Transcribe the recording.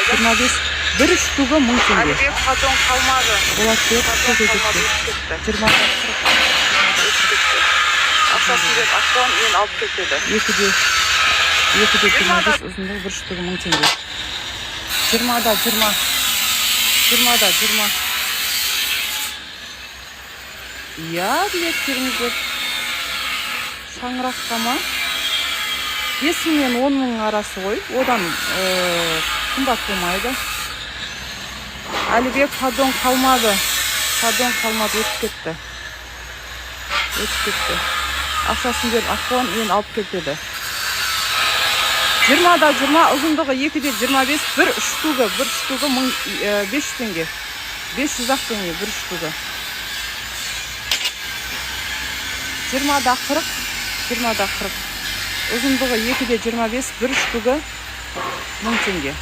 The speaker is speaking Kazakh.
25, bir штугы 1000 теңге. Әлібек қатон қалмады. Болатбек Қалмады, кетті. өтіп кетті. 20 Өтіп кетті. Ақшасын беріп аттан мен алып кетеді. 2'de 25 uzunluğu bir штугы 1000 теңге. 20'da 20. 20'da 20. Ya biletlerimiz шаңыраққа ма? 5 мен 10 мың арасы ғой. Одан қымбат болмайды. Әлібек падон қалмады. Падон қалмады, өтіп кетті. Өтіп кетті. Ақшасын беріп аттан мен алып кетеді. 20'da 20, uzunluğu 2'de 25, bir штугы 500 теңге. 500 теңге bir штугы. 20'da 40, 20'da 40. Uzunluğu 2'de 25, bir штугы 1000 теңге.